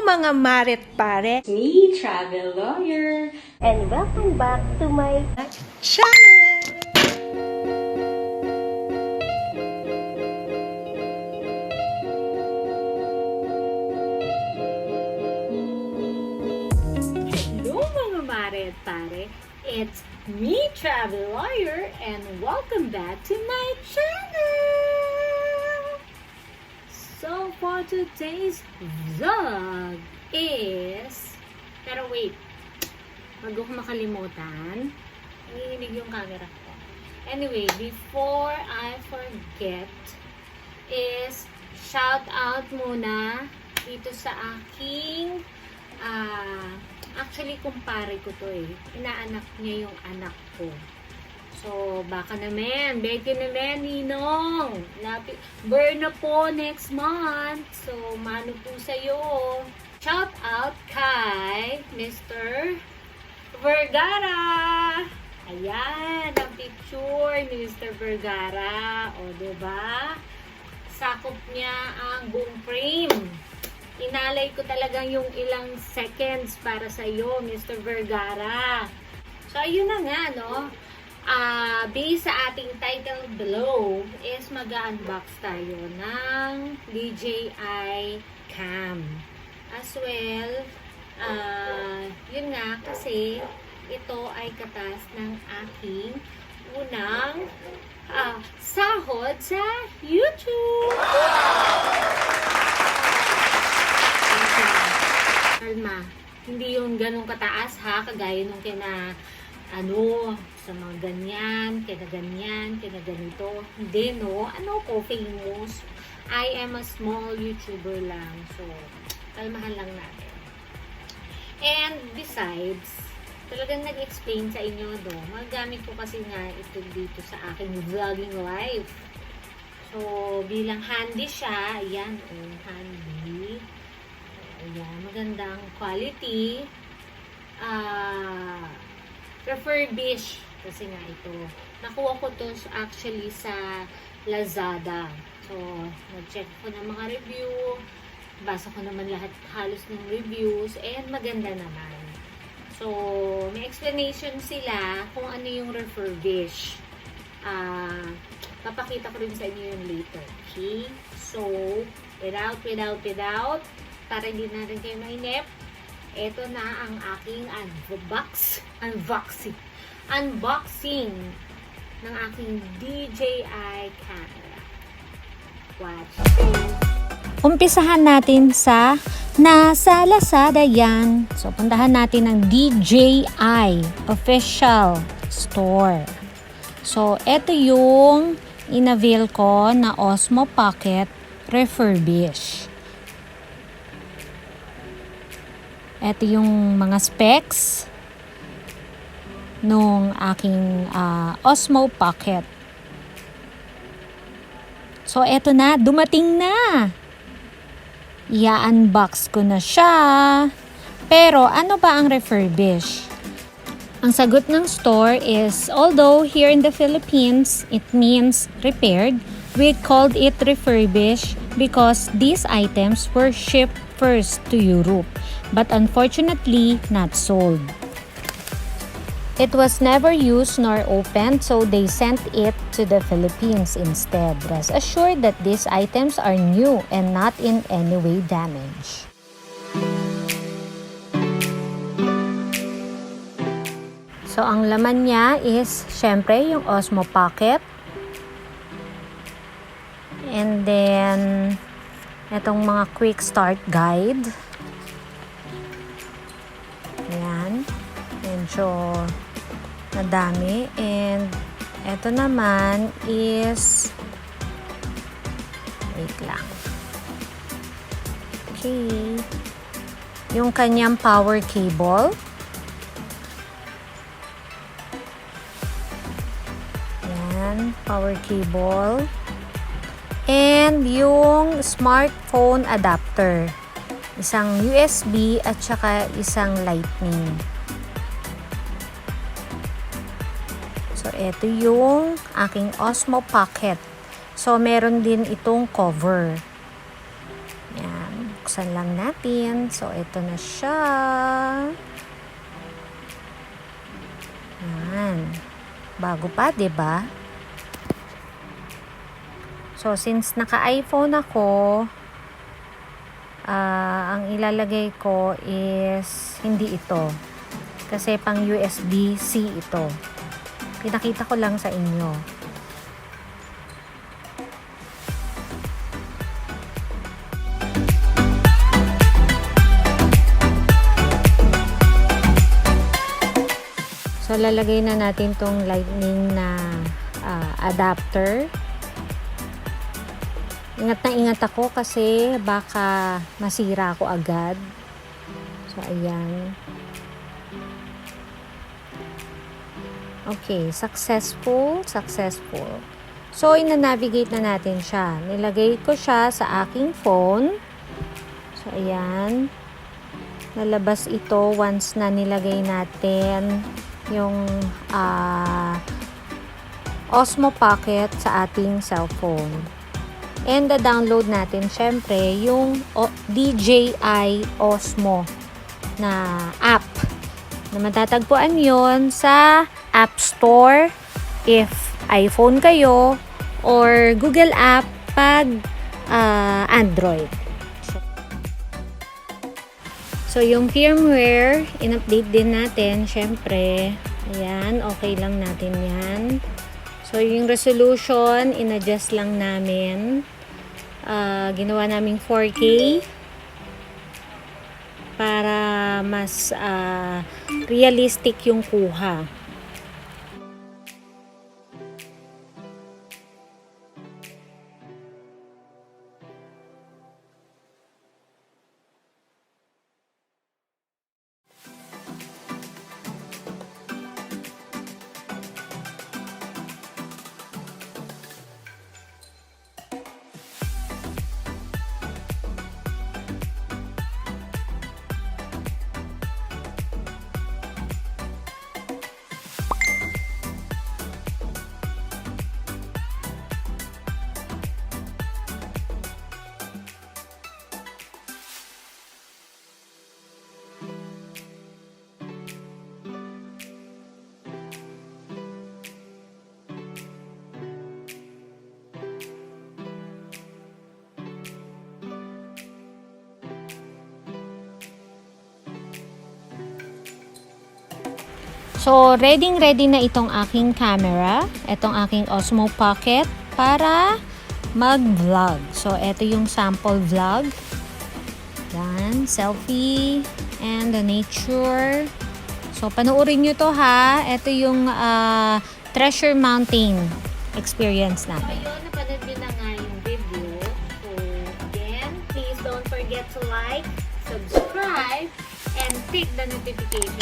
mga Mare at Pare! Me, Traveloier! And welcome back to my Channel! Hello mga Mare at Pare! It's me, Traveloier, and welcome back to my channel! So for today's vlog is... Pero wait, bago ko makalimutan, nanginig yung camera ko. Anyway, before I forget, is shout out muna dito sa aking actually kumpare ko to eh. Inaanak niya yung anak ko. So, baka naman, beke naman, ninong. Burn na po next month. So, mano po sa'yo. Shout out kay Mr. Vergara. Ayan, ang picture ni Mr. Vergara. O, diba? Sakop niya ang buong frame. Inalay ko talagang yung ilang seconds para sa iyo, Mr. Vergara. So, ayun na nga, no? Based sa ating title below, is mag-unbox tayo ng DJI Cam. As well, yun nga, kasi ito ay katas ng aking unang sahod sa YouTube. Kalma. Hindi yung ganun kataas ha, kagaya nung kina sa mga ganyan, kina ganito. Hindi no, ko, famous. I am a small YouTuber lang. So, kalmahan lang natin. And besides, talagang nag-explain sa inyo do. Magamit ko kasi nga ito dito sa aking vlogging life. So, bilang handy siya, ayan, handy. Ayan, magandang quality. Refurbish kasi nga ito. Nakuha ko to actually sa LAZADA. So, nag-check ko ng mga review. Basa ko naman lahat halos ng reviews. And maganda naman. So, may explanation sila kung ano yung refurbish. Papakita ko rin sa inyo yung later. Okay? So, without, para hindi na rin kayo mainip, ito na ang aking unboxing ng aking DJI camera. Watch this. Umpisahan natin sa nasa LAZADA yan. So, puntahan natin ang DJI official store. So, ito yung inavail ko na OSMO Pocket Refurbish. Ito yung mga specs nung aking OSMO Pocket. So, eto na. Dumating na. I-unbox ko na siya. Pero, ano ba ang refurbish? Ang sagot ng store is, although here in the Philippines, it means repaired, we called it refurbish because these items were shipped first to Europe, but unfortunately not sold. It was never used nor opened, so they sent it to the Philippines instead. Rest assured that these items are new and not in any way damaged. So, ang laman niya is, syempre, yung OSMO Pocket. And then, itong mga quick start guide. Ayan. Medyo nadami. And ito naman is wait lang. Okay. Yung kanyang power cable. Ayan. Power cable. And yung smartphone adapter. Isang USB at saka isang lightning. So, ito yung aking OSMO Pocket. So, meron din itong cover. Yan. bubuksan lang natin. So, ito na siya. Yan. Bago pa, 'di ba? So, since naka-iPhone ako, ang ilalagay ko is hindi ito. Kasi pang USB-C ito. Pinakita ko lang sa inyo. So, lalagay na natin tong lightning na adapter. Ingat na ingat ako kasi baka masira ako agad. So, ayan. Okay, successful. So, ina-navigate na natin siya. Nilagay ko siya sa aking phone. So, ayan. Lalabas ito once na nilagay natin yung OSMO Pocket sa ating cellphone. And the-download natin, syempre, yung DJI Osmo na app. Na matatagpuan yon sa App Store if iPhone kayo or Google App pag Android. So, yung firmware, in-update din natin, syempre. Ayan, okay lang natin yan. So, yung resolution, in-adjust lang namin. Ginawa naming 4K para mas realistic yung kuha. So, ready na itong aking camera. Itong aking Osmo Pocket para mag-vlog. So, ito yung sample vlog. Yan, selfie and the nature. So, panoorin nyo to ha. Ito yung treasure mounting experience namin. Ayun, napanood nyo na nga yung video. So, again, please don't forget to like, subscribe, and click the notification